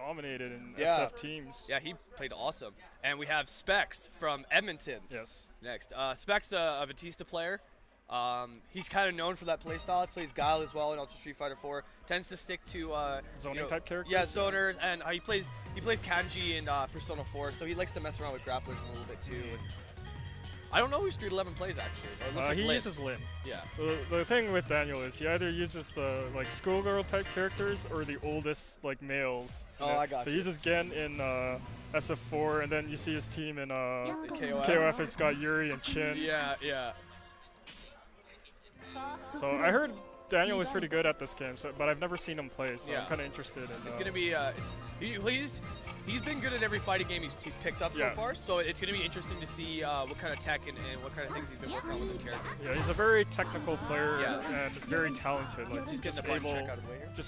dominated in SF teams. Yeah, he played awesome. And we have Specs from Edmonton. Yes. Next. Specs, a Batista player. He's kind of known for that playstyle. Plays Guile as well in Ultra Street Fighter 4. Tends to stick to zoning type characters. Yeah, zoner, and he plays Kanji in Persona 4, so he likes to mess around with grapplers a little bit too. I don't know who street11 plays actually. He uses LIN. Yeah. The thing with Daniel is he either uses the schoolgirl type characters or the oldest males. Oh, I got you. So he uses Gen in SF4, and then you see his team in KOF. KOF. It's got Yuri and Chin. Yeah, yeah. So I heard Daniel was pretty good at this game, but I've never seen him play, so I'm kind of interested in. It's gonna be. He's been good at every fighting game he's picked up so far, so it's gonna be interesting to see what kind of tech and what kind of things he's been working on with his character. Yeah, he's a very technical player and very talented. Like he's just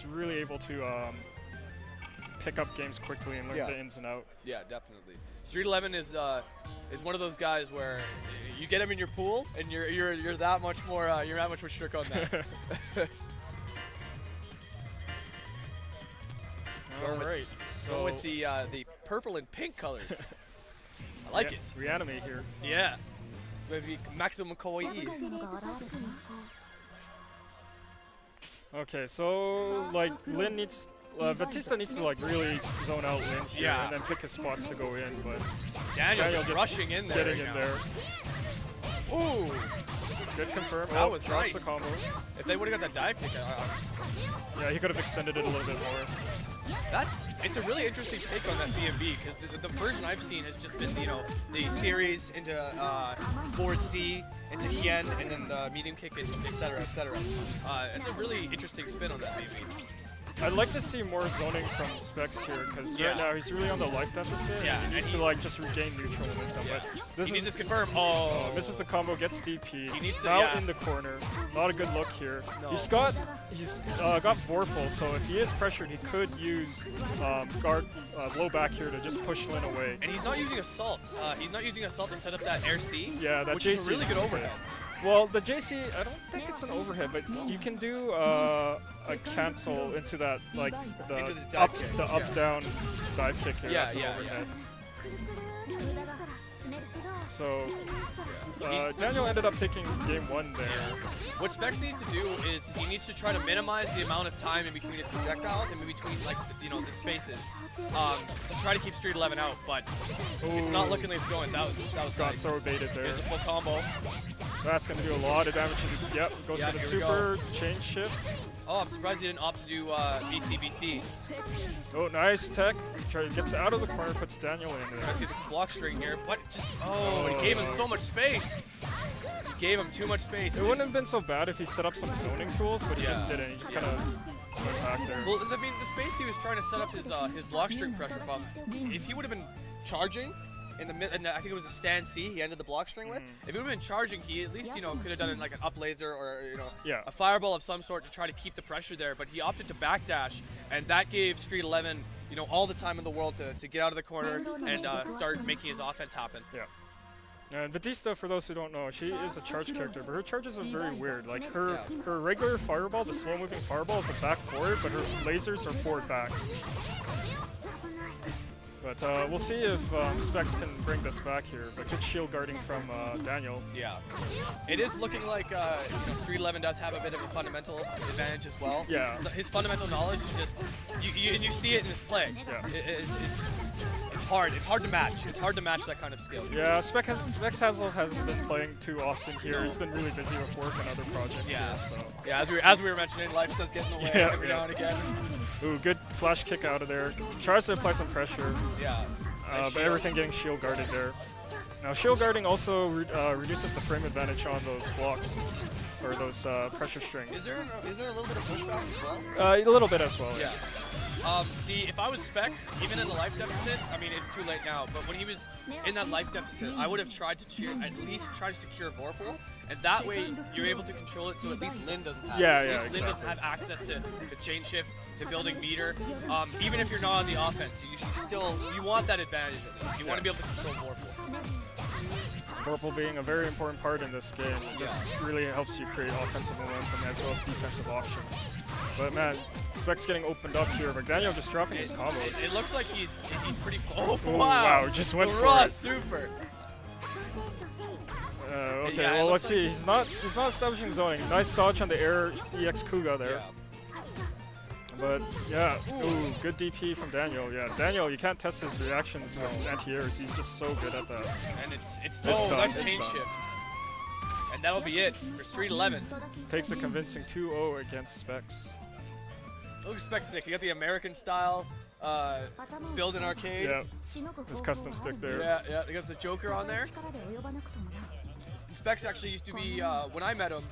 really able to pick up games quickly and learn the ins and outs. Yeah, definitely. street11 is one of those guys where you get him in your pool and you're that much more strict on that. All right. So with the purple and pink colors. I like it. Reanimate here. Yeah. Maybe maximum kawaii. Okay, so like LIN needs. Batista needs to really zone out LIN here and then pick his spots to go in, but Daniel just rushing in there. Getting in there. Ooh! Good confirm. That was drops nice. the combo. If they would have got that dive kick, yeah, he could have extended it a little bit more. It's a really interesting take on that BMB because the version I've seen has just been the series into forward C into Hien and then the medium kick, etc. etc. It's a really interesting spin on that BMB. I'd like to see more zoning from Specs here because right now he's really on the life deficit. Yeah, and he needs to just regain neutral momentum. Yeah. But he needs to confirm. Oh, misses the combo, gets DP. He needs to now in the corner. Not a good look here. No. He's got Vorpal, so if he is pressured, he could use blow back here to just push LIN away. And he's not using Assault. He's not using Assault to set up that Air C. Yeah, that which JC is a really good overhead. Well, the JC, I don't think it's an overhead, but you can do a cancel into that, the up-down dive kick here. That's an overhead. So Daniel ended up taking game 1 there. What Specs needs to do is he needs to try to minimize the amount of time in between his projectiles and in between the spaces to try to keep street11 out. But it's not looking like it's going. That was got nice. throw baited there. There's a full combo. That's going to do a lot of damage. Goes to the super chain shift. Oh, I'm surprised he didn't opt to do BCBC. Oh, nice tech. Gets out of the corner, puts Daniel in there. I see the block string here. What? He gave him so much space. He gave him too much space. It wouldn't have been so bad if he set up some zoning tools, but he just didn't. He just kind of went back there. Well, I mean, the space he was trying to set up his block string pressure from, if he would have been charging in the mid, and I think it was a stand C he ended the block string with. If he would have been charging, he at least could have done it like an up laser or a fireball of some sort to try to keep the pressure there. But he opted to backdash, and that gave street11 all the time in the world to get out of the corner and start making his offense happen. Yeah. And Batista, for those who don't know, she is a charge character, but her charges are very weird. Like her regular fireball, the slow-moving fireball, is a back forward, but her lasers are forward backs. But we'll see if Specs can bring this back here. But good shield guarding from Daniel. Yeah. It is looking like street11 does have a bit of a fundamental advantage as well. Yeah. His fundamental knowledge is just, and you see it in his play. Yeah. It's hard. It's hard to match. It's hard to match that kind of skill. Yeah, Specs hasn't been playing too often here. No. He's been really busy with work and other projects. Yeah. Here, so. Yeah, as we were mentioning, life does get in the way every now and again. Ooh, good flash kick out of there. Tries to apply some pressure. Yeah. But everything getting shield guarded there. Now shield guarding also reduces the frame advantage on those blocks, or those pressure strings. Is there a little bit of pushback as well? A little bit as well. Yeah. See, if I was Specs, even in the life deficit, I mean, it's too late now, but when he was in that life deficit, I would have tried to at least try to secure Vorpal, and that way you're able to control it so at least LIN doesn't have exactly. LIN doesn't have access to chain shift, to building meter. Even if you're not on the offense, you want that advantage at least. You want to be able to control Vorpal. Vorpal being a very important part in this game. It just really helps you create offensive momentum as well as defensive options. But man, Specs getting opened up here, but Daniel just dropping his combos. It looks like he's pretty. Oh Ooh, wow! wow, just went the for raw it. super. Okay, Yeah, well let's like see. He's not establishing zoning. Nice dodge on the air EX Kuga there. Yeah. But yeah, ooh, good DP from Daniel. Yeah, Daniel, you can't test his reactions with anti-airs. He's just so good at that. And it's done, nice it's chain done. shift. And that'll be it for street11. Takes a convincing 2-0 against Specs. Look at Specs Stick. You got the American style build in arcade. Yeah, his custom stick there. Yeah. He got the Joker on there. Specs actually used to be, when I met him,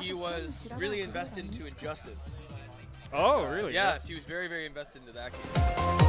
he was really invested into Injustice. Oh, really? Yes, he was very, very invested into that game.